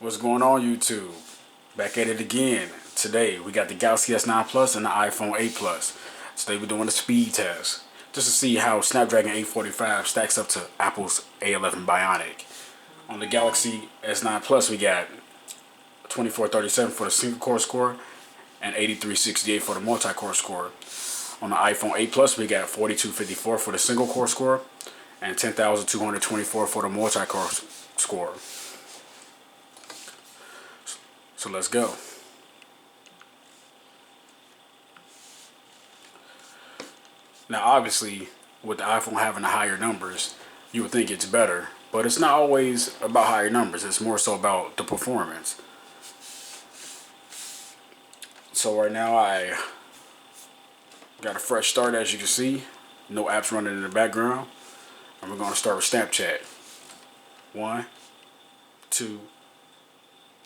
What's going on, YouTube? Back at it again. Today we got the Galaxy S9 Plus and the iPhone 8 Plus. Today we're doing a speed test just to see how Snapdragon 845 stacks up to Apple's A11 Bionic. On the Galaxy S9 Plus we got 2437 for the single core score and 8368 for the multi-core score. On the iPhone 8 Plus we got 4254 for the single core score and 10,224 for the multi-core score. So let's go. Now obviously with the iPhone having the higher numbers, you would think it's better, but it's not always about higher numbers. It's more so about the performance. So right now I got a fresh start, as you can see. No apps running in the background. And we're going to start with Snapchat. 1, 2,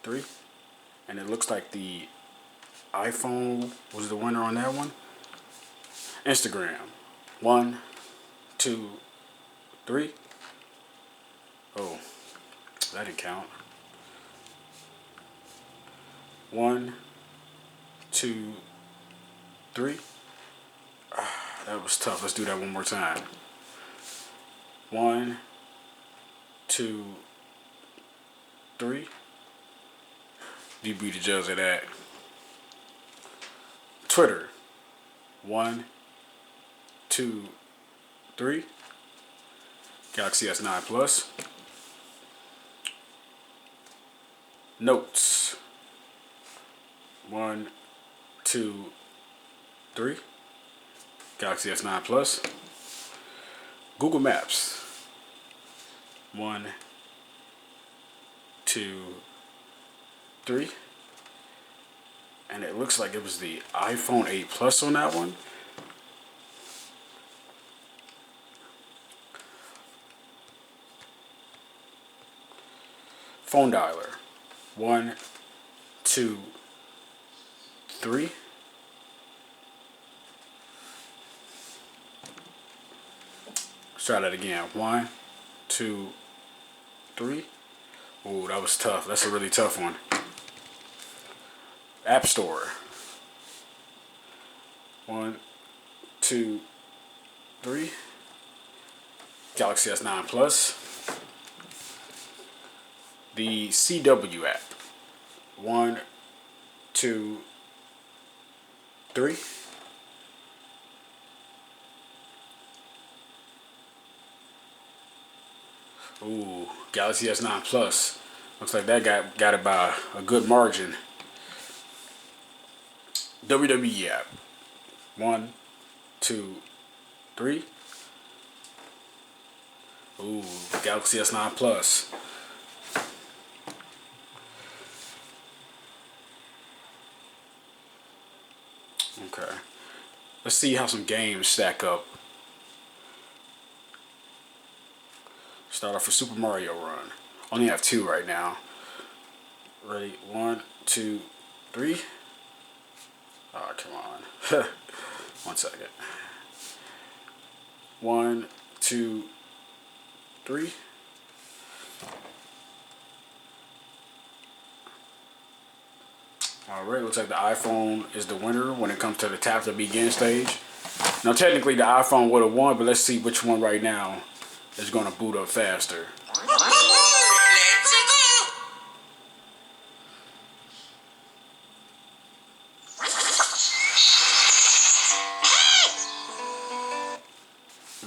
3. And it looks like the iPhone was the winner on that one. Instagram. 1, 2, 3. Oh, that didn't count. 1, 2, 3. That was tough. Let's do that one more time. 1, 2, 3. You be the judge of that. Twitter. 1, 2, 3. Galaxy S9 Plus. Notes. 1, 2, 3. Galaxy S9 Plus. Google Maps. 1, 2, 3. And it looks like it was the iPhone 8 Plus on that one. Phone dialer. 1, 2, 3. Let's try that again. 1, 2, 3. Ooh, that was tough. That's a really tough one. App Store. 1, 2, 3. Galaxy S9 Plus. The CW app. 1, 2, 3. Ooh, Galaxy S9 Plus. Looks like that got it by a good margin. WWE app. 1, 2, 3. Ooh, Galaxy S9 Plus. Okay. Let's see how some games stack up. Start off with Super Mario Run. Only have 2 right now. Ready? 1, 2, 3. Oh, come on. 1 second. 1, 2, 3. Alright, looks like the iPhone is the winner when it comes to the tap to begin stage. Now technically the iPhone would have won, but let's see which one right now is going to boot up faster.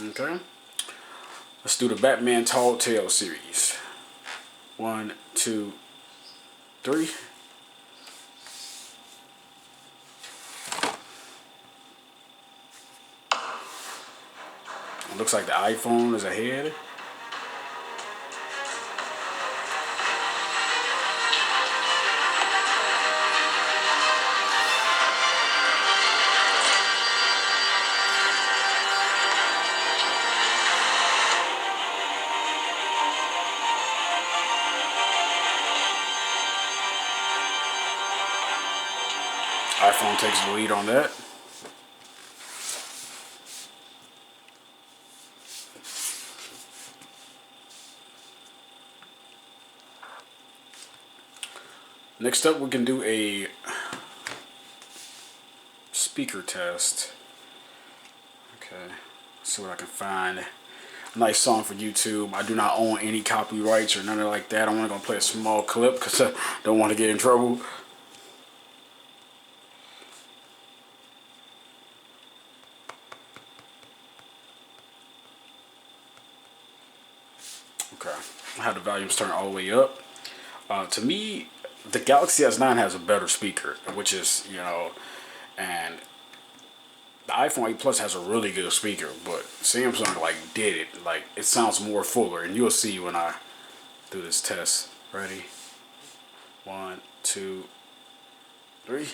Okay. Let's do the Batman Tall Tale series. 1, 2, 3. It looks like the iPhone is ahead. iPhone takes the lead on that. Next up, we can do a speaker test. Okay, let's see what I can find. A nice song for YouTube. I do not own any copyrights or nothing like that. I'm only gonna play a small clip because I don't want to get in trouble. Okay, I have the volumes turned all the way up. To me, the Galaxy S9 has a better speaker, which is, and the iPhone 8 Plus has a really good speaker, but Samsung like did it. Like it sounds more fuller, and you'll see when I do this test. Ready? 1, 2, 3.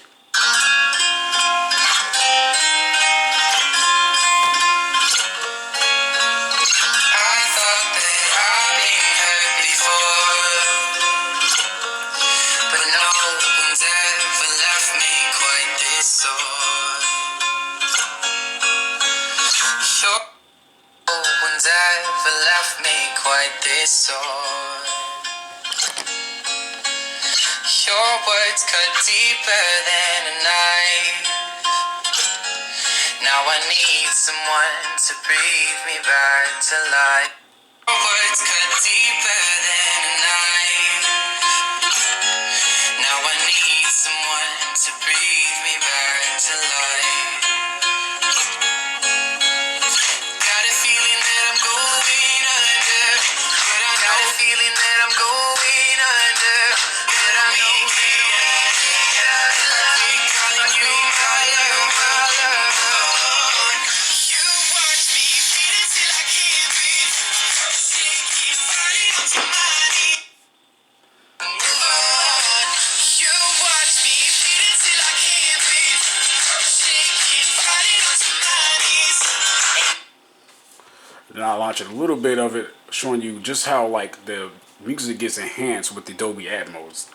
Ever left me quite this sore. Your words cut deeper than a knife. Now I need someone to breathe me back to life. Your words cut deeper than a knife. Now I need someone to breathe me back to life. Then I launched a little bit of it, showing you just how like the music gets enhanced with the Dolby Atmos.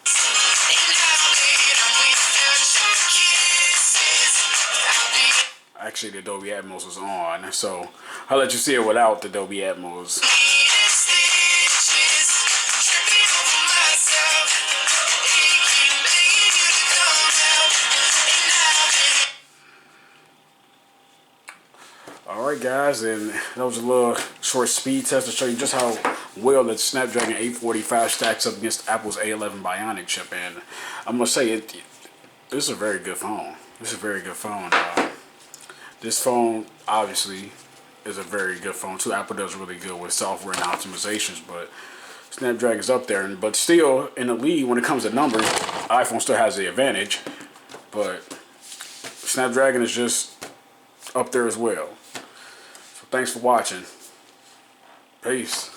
Actually, the Dolby Atmos is on, so I'll let you see it without the Dolby Atmos. Alright guys, and that was a little short speed test to show you just how well the Snapdragon 845 stacks up against Apple's A11 Bionic chip. And I'm going to say, this is a very good phone. This is a very good phone. This phone, obviously, is a very good phone too. Apple does really good with software and optimizations, but Snapdragon's up there. But still, in the lead when it comes to numbers, iPhone still has the advantage. But Snapdragon is just up there as well. Thanks for watching. Peace.